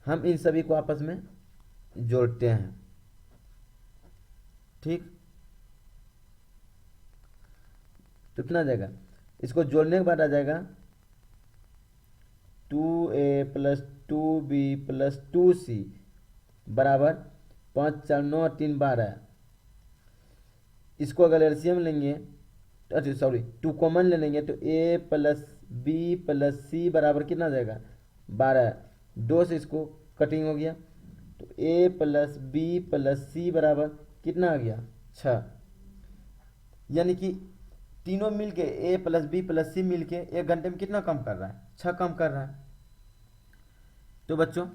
हम इन सभी को आपस में जोड़ते हैं, ठीक। तो कितना आ जाएगा? इसको जोड़ने के बाद आ जाएगा 2a plus 2b plus 2c बराबर 5, 4, 9, 3, 12। इसको अगर एलसीएम लेंगे, अच्छा सॉरी 2 कॉमन ले लेंगे, तो a प्लस बी प्लस सी बराबर कितना आ जाएगा? 12। 2 से इसको कटिंग हो गया, तो a प्लस बी प्लस सी बराबर कितना आ गया? 6। यानी कि तीनों मिलके ए प्लस बी प्लस सी मिलके 1 घंटे में कितना कम कर रहा है? 6 कम कर रहा है। तो बच्चों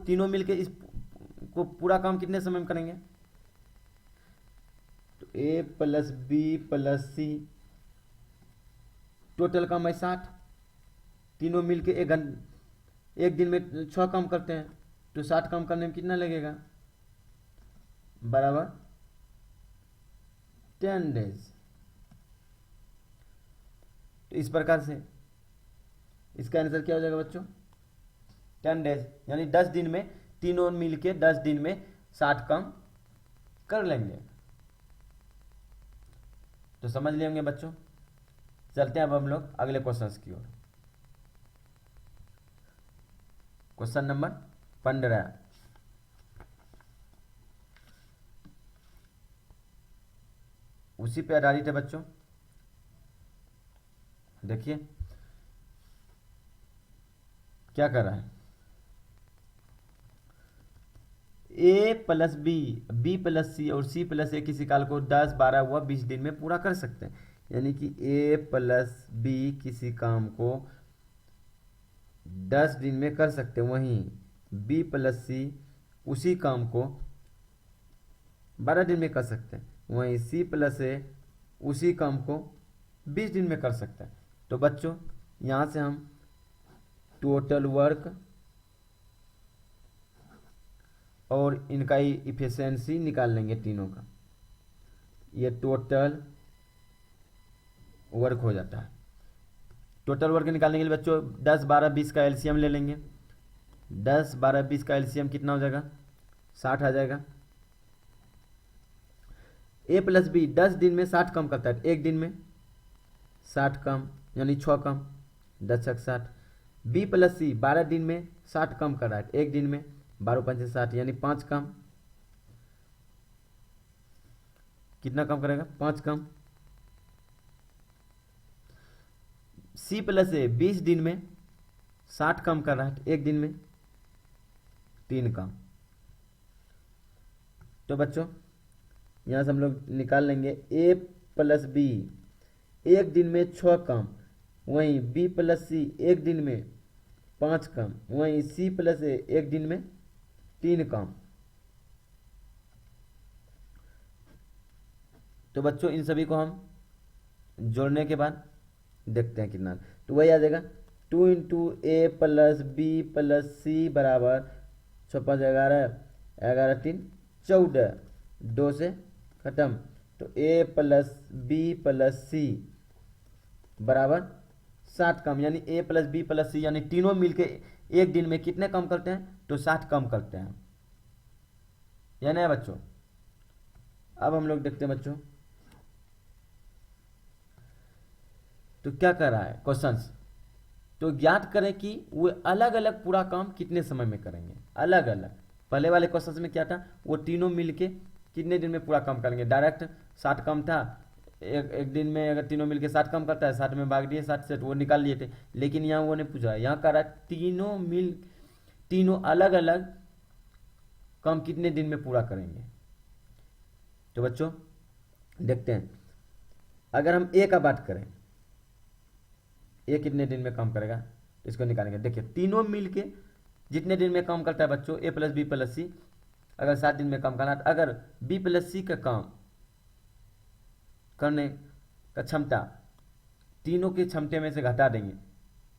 तीनों मिलके इस को पूरा काम कितने समय में करेंगे? तो ए प्लस बी प्लस सी टोटल काम है 60, तीनों मिलके 1 दिन में 6 काम करते हैं, तो 60 काम करने में कितना लगेगा? बराबर 10 डेज। तो इस प्रकार से इसका आंसर क्या हो जाएगा बच्चों? 10 डेज, यानी 10 दिन में तीनों मिलके 10 दिन में 60 काम कर लेंगे। तो समझ लिए होंगे बच्चों। चलते हैं अब हम लोग अगले क्वेश्चन की ओर। क्वेश्चन नंबर 15, उसी पे आधारित है बच्चों। देखिए क्या कर रहा है, ए प्लस बी, बी प्लस सी और सी प्लस ए किसी काल को 10, 12 व 20 दिन में पूरा कर सकते हैं। यानी कि ए प्लस बी किसी काम को 10 दिन में कर सकते हैं, वहीं बी प्लस सी उसी काम को 12 दिन में कर सकते हैं, वहीं सी प्लस ए उसी काम को 20 दिन में कर सकते हैं। तो बच्चों यहाँ से हम टोटल वर्क और इनका ही इफिशियंसी निकाल लेंगे तीनों का। ये टोटल वर्क हो जाता है। टोटल वर्क निकालने के लिए बच्चों 10, 12, 20 का एलसीएम ले लेंगे। 10, 12, 20 का एलसीएम कितना हो जाएगा? 60 आ जाएगा। ए प्लस बी 10 दिन में 60 कम करता है, 1 दिन में 60 कम यानी 6 कम, 10 छक 60। बी प्लस सी 12 दिन में 60 काम कर रहा है, एक दिन में 12 पंचे 60 यानी 5 काम। कितना काम करेगा? 5 काम। सी प्लस ए 20 दिन में 60 काम कर रहा है, एक दिन में 3 काम। तो बच्चों यहाँ से हम लोग निकाल लेंगे ए प्लस बी एक दिन में 6 काम, वहीं बी प्लस सी एक दिन में 5 काम, वहीं सी प्लस ए एक दिन में 3 काम। तो बच्चों इन सभी को हम जोड़ने के बाद देखते हैं कितना। तो वही आ जाएगा 2 इंटू ए प्लस बी प्लस सी बराबर 6 5 11, 11 3 14, 2 से खत्म। तो ए प्लस बी प्लस सी बराबर 60 काम, यानी ए प्लस बी प्लस सी यानी तीनों मिलके एक दिन में कितने काम करते हैं? तो 60 काम करते हैं, यानी है बच्चों। अब हम लोग देखते हैं बच्चों तो क्या कर रहा है क्वेश्चंस। तो ज्ञात करें कि वो अलग अलग पूरा काम कितने समय में करेंगे, अलग अलग। पहले वाले क्वेश्चंस में क्या था? वो तीनों मिलके कितने दिन में पूरा काम करेंगे। डायरेक्ट 60 काम था, एक दिन में अगर तीनों मिलके 60 काम करता है, 60 में भाग दिए 60 से, तो वो निकाल लिए थे। लेकिन यहाँ वो नहीं पूछा, यहाँ कह रहा है तीनों अलग अलग काम कितने दिन में पूरा करेंगे। तो बच्चों देखते हैं, अगर हम ए का बात करें, ए कितने दिन में काम करेगा इसको निकालेंगे। देखिए तीनों मिलके जितने दिन में काम करता है बच्चों, ए प्लस बी प्लस सी, अगर 7 दिन में काम करना, अगर बी प्लस सी का काम करने का क्षमता तीनों की क्षमता में से घटा देंगे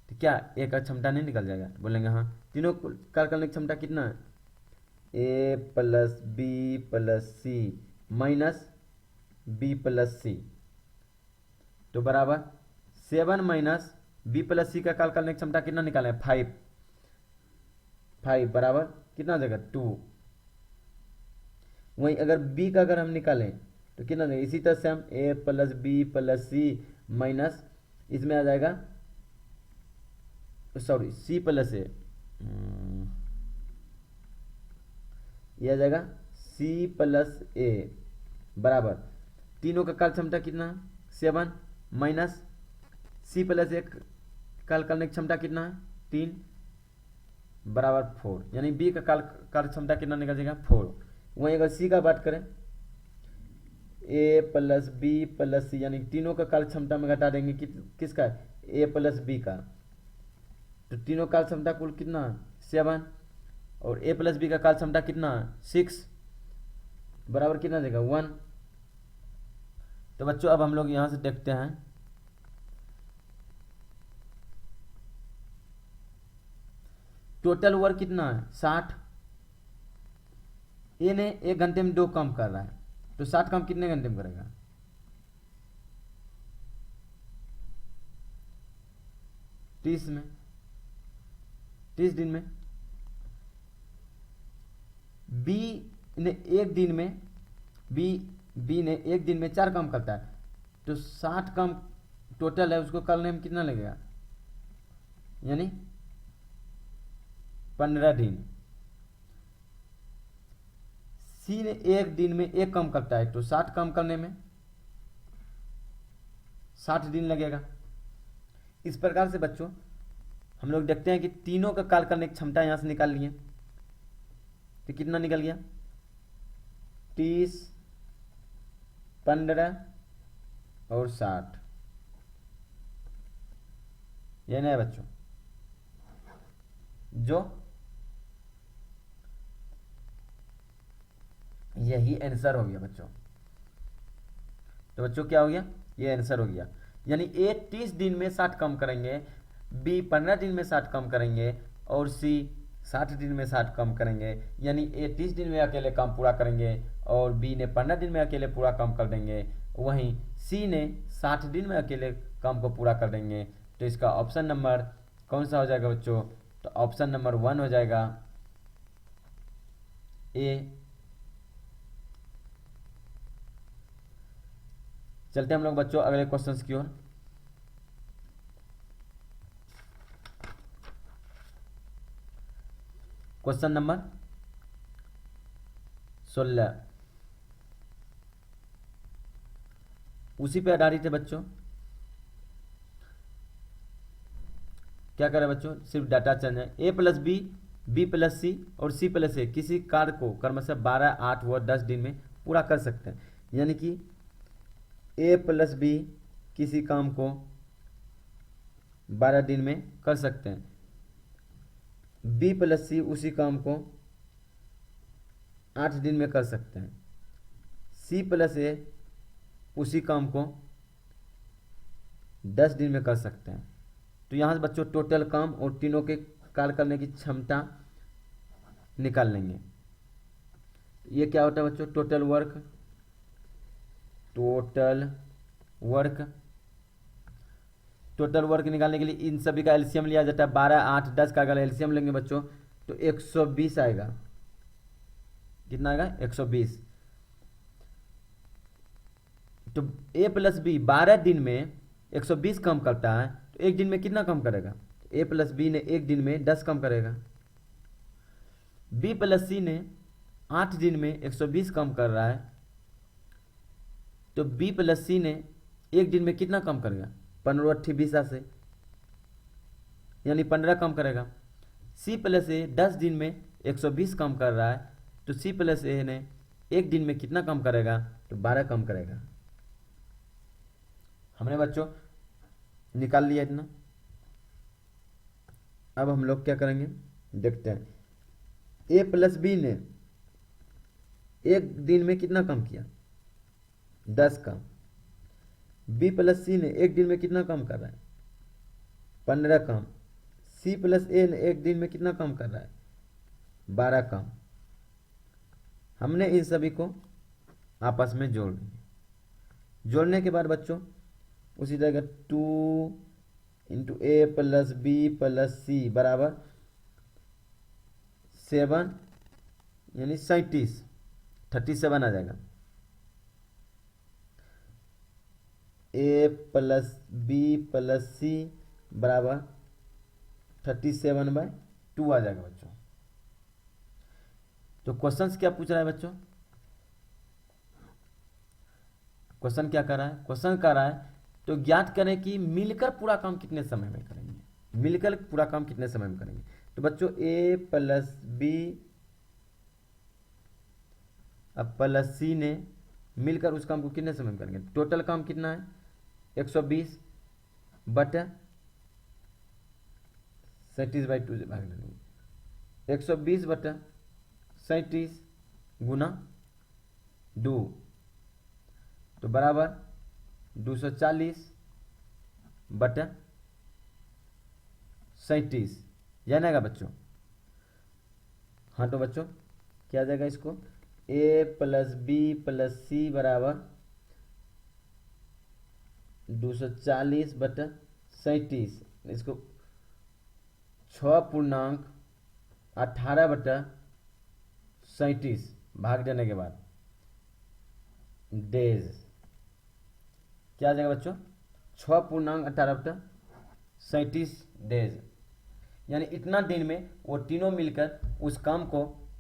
तो क्या ए का क्षमता नहीं निकल जाएगा? बोलेंगे हाँ। तीनों कार्य करने की क्षमता कितना है? ए प्लस बी प्लस सी माइनस बी प्लस सी, तो बराबर 7 माइनस बी प्लस सी का कार्य करने की क्षमता कितना निकालें? 5 बराबर कितना आ जाएगा? 2। वहीं अगर बी का अगर हम निकालें तो कितना देगा? इसी तरह से हम ए प्लस बी प्लस सी माइनस इसमें आ जाएगा, सॉरी सी प्लस ए, ये आ जाएगा सी प्लस ए बराबर तीनों का कार्य क्षमता कितना? 7 माइनस सी प्लस ए कार्य करने की क्षमता कितना है? 3 बराबर 4, यानी बी का कार्य क्षमता कितना निकल जाएगा? 4। वहीं अगर सी का बात करें, ए प्लस बी प्लस सी यानी तीनों का कार्य क्षमता में घटा देंगे किसका? ए प्लस बी का, तो तीनों कार्य क्षमता कुल कितना? 7, और ए प्लस बी का कार्य क्षमता कितना? 6 बराबर कितना देगा? 1। तो बच्चों अब हम लोग यहां से देखते हैं, टोटल वर्क कितना है? 60। ए ने 1 घंटे में 2 काम कर रहा है, तो 60 काम कितने घंटे में करेगा? 30 में, 30 दिन में। बी ने एक दिन में बी ने एक दिन में 4 काम करता है, तो 60 काम टोटल है, उसको करने में कितना लगेगा? यानी 15 दिन। सी ने एक दिन में 1 काम करता है, तो 60 काम करने में 60 दिन लगेगा। इस प्रकार से बच्चों हम लोग देखते हैं कि तीनों का कार्य करने की क्षमता यहां से निकाल लिए, तो कितना निकल गया? 30, 15 और 60, ये नहीं है बच्चों, जो यही आंसर हो गया बच्चों। तो बच्चों क्या हो गया? ये आंसर हो गया, यानी ए 30 दिन में 60 काम करेंगे, बी 15 दिन में 60 काम करेंगे, और सी 60 दिन में 60 काम करेंगे। यानी ए 30 दिन में अकेले काम पूरा करेंगे और बी ने 15 दिन में अकेले पूरा काम कर देंगे, वहीं सी ने 60 दिन में अकेले काम को पूरा कर देंगे। तो इसका ऑप्शन नंबर कौन सा हो जाएगा बच्चों? तो ऑप्शन नंबर 1 हो जाएगा, ए। चलते हम लोग बच्चों अगले क्वेश्चंस की ओर। क्वेश्चन नंबर 16 उसी पे आधारित है बच्चों। क्या करें बच्चों, सिर्फ डाटा चेंज है। ए प्लस बी, बी प्लस सी और सी प्लस ए किसी कार्य को क्रमशः 12, 8 व 10 दिन में पूरा कर सकते हैं। यानी कि ए प्लस बी किसी काम को 12 दिन में कर सकते हैं, बी प्लस सी उसी काम को 8 दिन में कर सकते हैं, सी प्लस ए उसी काम को 10 दिन में कर सकते हैं। तो यहाँ से बच्चों टोटल काम और तीनों के कार्य करने की क्षमता निकाल लेंगे। ये क्या होता है बच्चों, टोटल वर्क। टोटल वर्क निकालने के लिए इन सभी का एलसीएम लिया जाता है। 12, 8, 10 का अगर एलसीएम लेंगे बच्चों तो 120 आएगा। कितना आएगा, 120। तो ए प्लस बी 12 दिन में 120 कम करता है, तो एक दिन में कितना कम करेगा, ए प्लस बी ने एक दिन में 10 कम करेगा। बी प्लस सी ने 8 दिन में 120 कम कर रहा है, तो बी प्लस सी ने एक दिन में कितना कम करेगा, 15 8 20 से, यानी 15 कम करेगा। सी प्लस ए 10 दिन में 120 कम कर रहा है, तो सी प्लस ए ने एक दिन में कितना कम करेगा, तो 12 कम करेगा। हमने बच्चों निकाल लिया इतना। अब हम लोग क्या करेंगे देखते हैं। ए प्लस बी ने एक दिन में कितना कम किया, 10 कम। बी प्लस सी ने एक दिन में कितना कम कर रहा है, 15 कम। सी प्लस ए ने एक दिन में कितना कम कर रहा है, 12 कम। हमने इन सभी को आपस में जोड़ देंगे। जोड़ने के बाद बच्चों उसी जगह 2 इंटू ए प्लस बी प्लस सी बराबर 7 यानी 37 आ जाएगा। ए प्लस बी प्लस सी बराबर 37/2 आ जाएगा बच्चों। तो क्वेश्चन क्या पूछ रहा है बच्चों, क्वेश्चन क्या कर रहा है, क्वेश्चन कर रहा है तो ज्ञात करें कि मिलकर पूरा काम कितने समय में करेंगे, मिलकर पूरा काम कितने समय में करेंगे। तो बच्चों ए प्लस बी अब प्लस सी ने मिलकर उस काम को कितने समय में करेंगे। टोटल काम कितना है, 120 बटा 37/2 से भाग देंगे। 120 बटा 37 गुना 2 तो बराबर 240 बटा 37 जानेगा बच्चों। हाँ तो बच्चों क्या आ जाएगा, इसको ए प्लस बी प्लस सी बराबर 240 बटा 37, इसको 6.18 बटा 37 भाग देने के बाद डेज क्या आ जाएगा बच्चों, 6.18 बटा 37 डेज। यानी इतना दिन में वो तीनों मिलकर उस काम को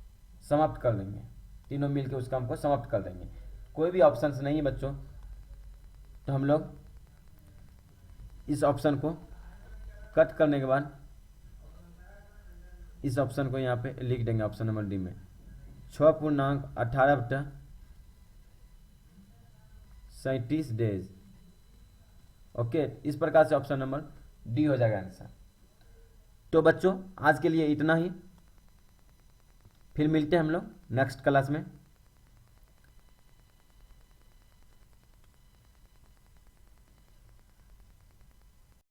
समाप्त कर देंगे, तीनों मिलकर उस काम को समाप्त कर देंगे। कोई भी ऑप्शन नहीं है बच्चों, तो हम लोग इस ऑप्शन को कट करने के बाद इस ऑप्शन को यहाँ पे लिख देंगे, ऑप्शन नंबर डी में 6.18 बटा 37 डेज। ओके, इस प्रकार से ऑप्शन नंबर डी हो जाएगा आंसर। तो बच्चों आज के लिए इतना ही, फिर मिलते हैं हम लोग नेक्स्ट क्लास में।